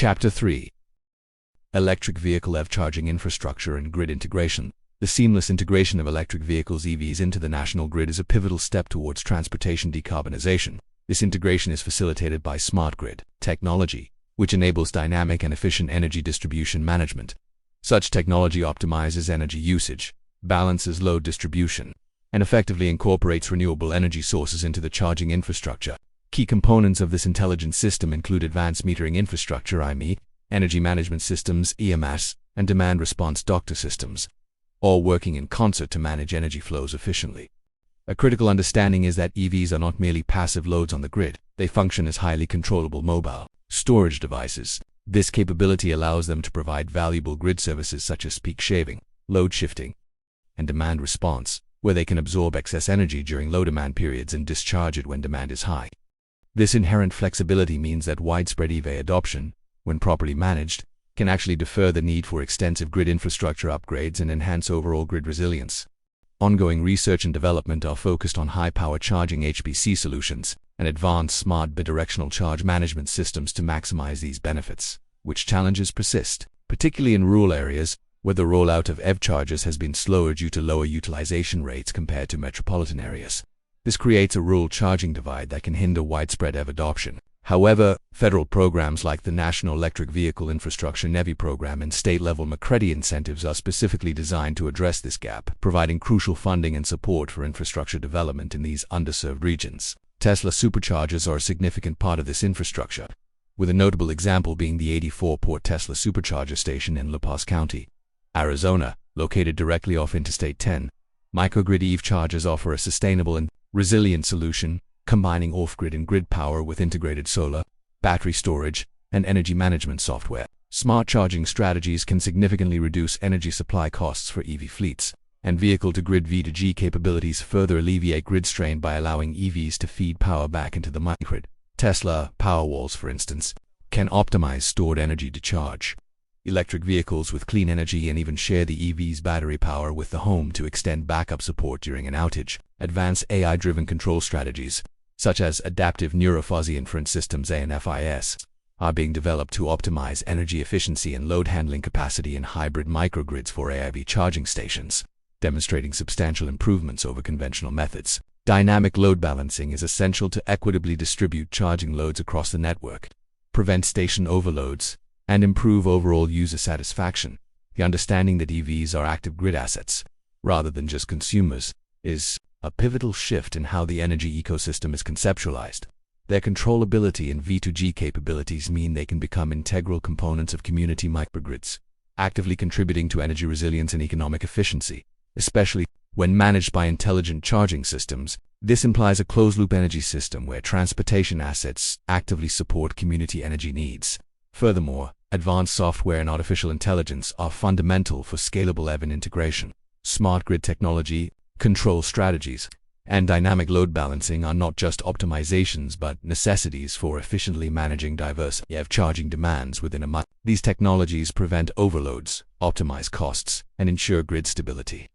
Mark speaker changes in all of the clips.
Speaker 1: Chapter 3. Electric Vehicle EV Charging Infrastructure and Grid Integration. The seamless integration of electric vehicles (EVs) into the national grid is a pivotal step towards transportation decarbonization. This integration is facilitated by smart grid technology, which enables dynamic and efficient energy distribution management. Such technology optimizes energy usage, balances load distribution, and effectively incorporates renewable energy sources into the charging infrastructure. Key components of this intelligent system include advanced metering infrastructure (IME), energy management systems (EMS), and demand response doctor systems, all working in concert to manage energy flows efficiently. A critical understanding is that EVs are not merely passive loads on the grid, they function as highly controllable mobile storage devices. This capability allows them to provide valuable grid services such as peak shaving, load shifting, and demand response, where they can absorb excess energy during low demand periods and discharge it when demand is high. This inherent flexibility means that widespread EV adoption, when properly managed, can actually defer the need for extensive grid infrastructure upgrades and enhance overall grid resilience. Ongoing research and development are focused on high-power charging HPC solutions and advanced smart bidirectional charge management systems to maximize these benefits, which challenges persist, particularly in rural areas where the rollout of EV chargers has been slower due to lower utilization rates compared to metropolitan areas. This creates a rural charging divide that can hinder widespread EV adoption. However, federal programs like the National Electric Vehicle Infrastructure NEVI program and state-level McCready incentives are specifically designed to address this gap, providing crucial funding and support for infrastructure development in these underserved regions. Tesla superchargers are a significant part of this infrastructure, with a notable example being the 84-port Tesla supercharger station in La Paz County, Arizona, located directly off Interstate 10. Microgrid EV chargers offer a sustainable and resilient solution, combining off-grid and grid power with integrated solar, battery storage, and energy management software. Smart charging strategies can significantly reduce energy supply costs for EV fleets, and vehicle-to-grid V2G capabilities further alleviate grid strain by allowing EVs to feed power back into the microgrid. Tesla Powerwalls, for instance, can optimize stored energy to charge electric vehicles with clean energy and even share the EV's battery power with the home to extend backup support during an outage. Advanced AI-driven control strategies, such as Adaptive Neurofuzzy Inference Systems (ANFIS), are being developed to optimize energy efficiency and load handling capacity in hybrid microgrids for AIV charging stations, demonstrating substantial improvements over conventional methods. Dynamic load balancing is essential to equitably distribute charging loads across the network, prevent station overloads, and improve overall user satisfaction. The understanding that EVs are active grid assets, rather than just consumers, is a pivotal shift in how the energy ecosystem is conceptualized. Their controllability and V2G capabilities mean they can become integral components of community microgrids, actively contributing to energy resilience and economic efficiency, especially when managed by intelligent charging systems. This implies a closed-loop energy system where transportation assets actively support community energy needs. Furthermore, advanced software and artificial intelligence are fundamental for scalable EV integration. Smart grid technology, control strategies, and dynamic load balancing are not just optimizations but necessities for efficiently managing diverse EV charging demands within a month. These technologies prevent overloads, optimize costs, and ensure grid stability.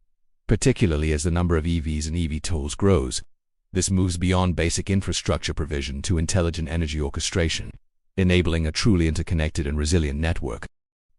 Speaker 1: Particularly as the number of EVs and eVTOLs grows, this moves beyond basic infrastructure provision to intelligent energy orchestration, enabling a truly interconnected and resilient network.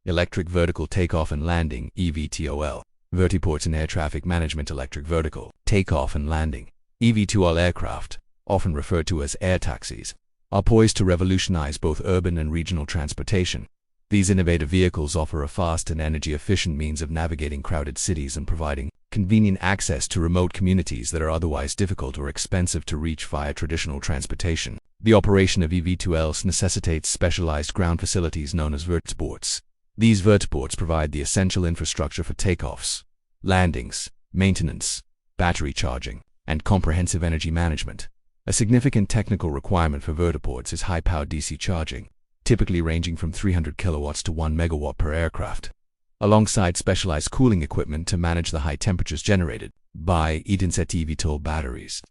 Speaker 1: Electric Vertical Takeoff and Landing (eVTOL). Vertiports and Air Traffic Management. Electric Vertical Takeoff and Landing (eVTOL) aircraft, often referred to as air taxis, are poised to revolutionize both urban and regional transportation. These innovative vehicles offer a fast and energy-efficient means of navigating crowded cities and providing convenient access to remote communities that are otherwise difficult or expensive to reach via traditional transportation. The operation of eVTOLs necessitates specialized ground facilities known as vertiports. These vertiports provide the essential infrastructure for takeoffs, landings, maintenance, battery charging, and comprehensive energy management. A significant technical requirement for vertiports is high-powered DC charging, typically ranging from 300 kilowatts to 1 megawatt per aircraft, alongside specialized cooling equipment to manage the high temperatures generated by EDinset eVTOL batteries,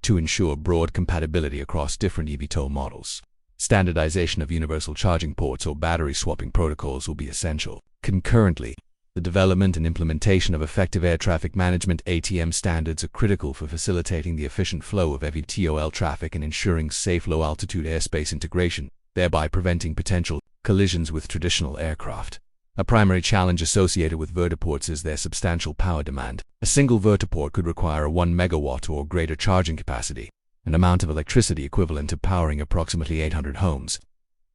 Speaker 1: to ensure broad compatibility across different eVTOL models. Standardization of universal charging ports or battery swapping protocols will be essential. Concurrently, the development and implementation of effective air traffic management (ATM) standards are critical for facilitating the efficient flow of eVTOL traffic and ensuring safe low-altitude airspace integration, thereby preventing potential Collisions with traditional aircraft. A primary challenge associated with vertiports is their substantial power demand. A single vertiport could require a 1 megawatt or greater charging capacity, an amount of electricity equivalent to powering approximately 800 homes.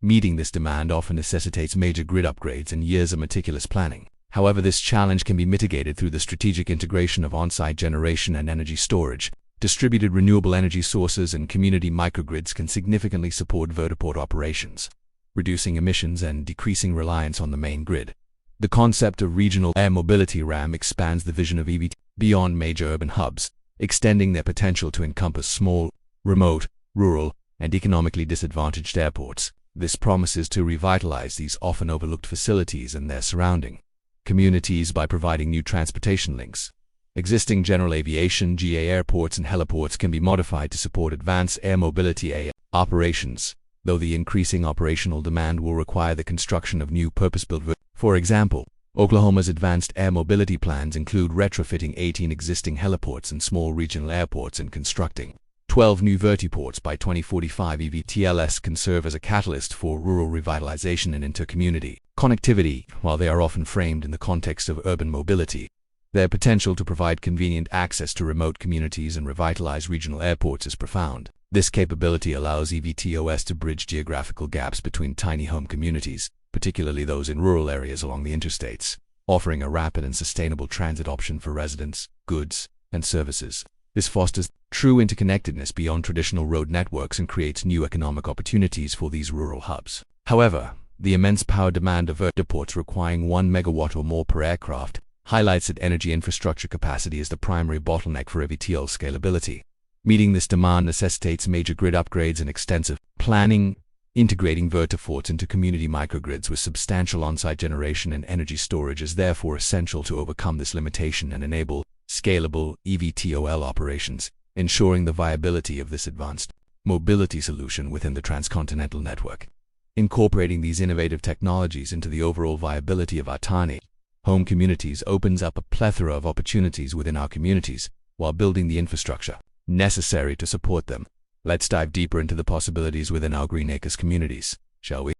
Speaker 1: Meeting this demand often necessitates major grid upgrades and years of meticulous planning. However, this challenge can be mitigated through the strategic integration of on-site generation and energy storage. Distributed renewable energy sources and community microgrids can significantly support vertiport operations, reducing emissions and decreasing reliance on the main grid. The concept of regional air mobility (RAM) expands the vision of EVT beyond major urban hubs, extending their potential to encompass small, remote, rural, and economically disadvantaged airports. This promises to revitalize these often overlooked facilities and their surrounding communities by providing new transportation links. Existing general aviation (GA) airports and heliports can be modified to support advanced air mobility (AA) operations, though the increasing operational demand will require the construction of new purpose-built For example, Oklahoma's advanced air mobility plans include retrofitting 18 existing heliports and small regional airports and constructing 12 new vertiports by 2045. EVTLS can serve as a catalyst for rural revitalization and intercommunity connectivity. While they are often framed in the context of urban mobility, their potential to provide convenient access to remote communities and revitalize regional airports is profound. This capability allows EVTOS to bridge geographical gaps between tiny home communities, particularly those in rural areas along the interstates, offering a rapid and sustainable transit option for residents, goods, and services. This fosters true interconnectedness beyond traditional road networks and creates new economic opportunities for these rural hubs. However, the immense power demand of vertiports requiring 1 megawatt or more per aircraft highlights that energy infrastructure capacity is the primary bottleneck for EVTOL scalability. Meeting this demand necessitates major grid upgrades and extensive planning. Integrating vertiports into community microgrids with substantial on-site generation and energy storage is therefore essential to overcome this limitation and enable scalable EVTOL operations, ensuring the viability of this advanced mobility solution within the Transcontinental network. Incorporating these innovative technologies into the overall viability of our tiny home communities opens up a plethora of opportunities within our communities, while building the infrastructure necessary to support them. Let's dive deeper into the possibilities within our Green Acres communities, shall we?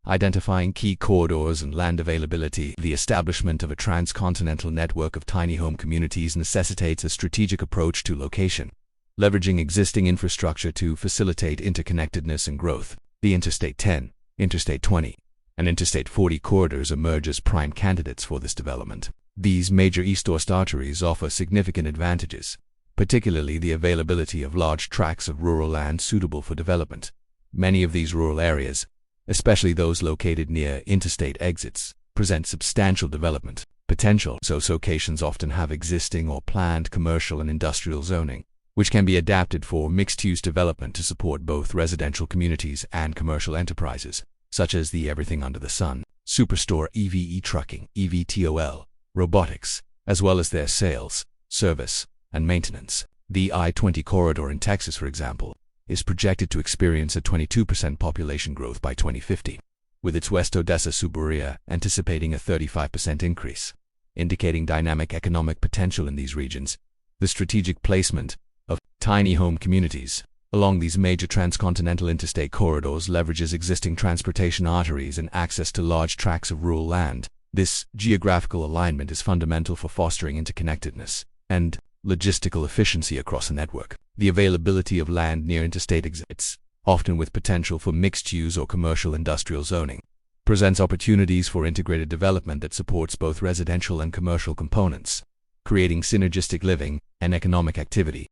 Speaker 1: Identifying key corridors and land availability. The establishment of a transcontinental network of tiny home communities necessitates a strategic approach to location, leveraging existing infrastructure to facilitate interconnectedness and growth. The Interstate 10, Interstate 20, and Interstate 40 corridors emerge as prime candidates for this development. These major east-west arteries offer significant advantages, particularly the availability of large tracts of rural land suitable for development. Many of these rural areas, especially those located near interstate exits, present substantial development potential. Those locations often have existing or planned commercial and industrial zoning, which can be adapted for mixed-use development to support both residential communities and commercial enterprises, such as the Everything Under the Sun, Superstore, EV trucking, EVTOL, robotics, as well as their sales, service, and maintenance. The I-20 corridor in Texas, for example, is projected to experience a 22% population growth by 2050, with its West Odessa suburbia anticipating a 35% increase, indicating dynamic economic potential in these regions. The strategic placement of tiny home communities along these major transcontinental interstate corridors leverages existing transportation arteries and access to large tracts of rural land. This geographical alignment is fundamental for fostering interconnectedness and logistical efficiency across the network. The availability of land near interstate exits, often with potential for mixed-use or commercial industrial zoning, presents opportunities for integrated development that supports both residential and commercial components, creating synergistic living and economic activity.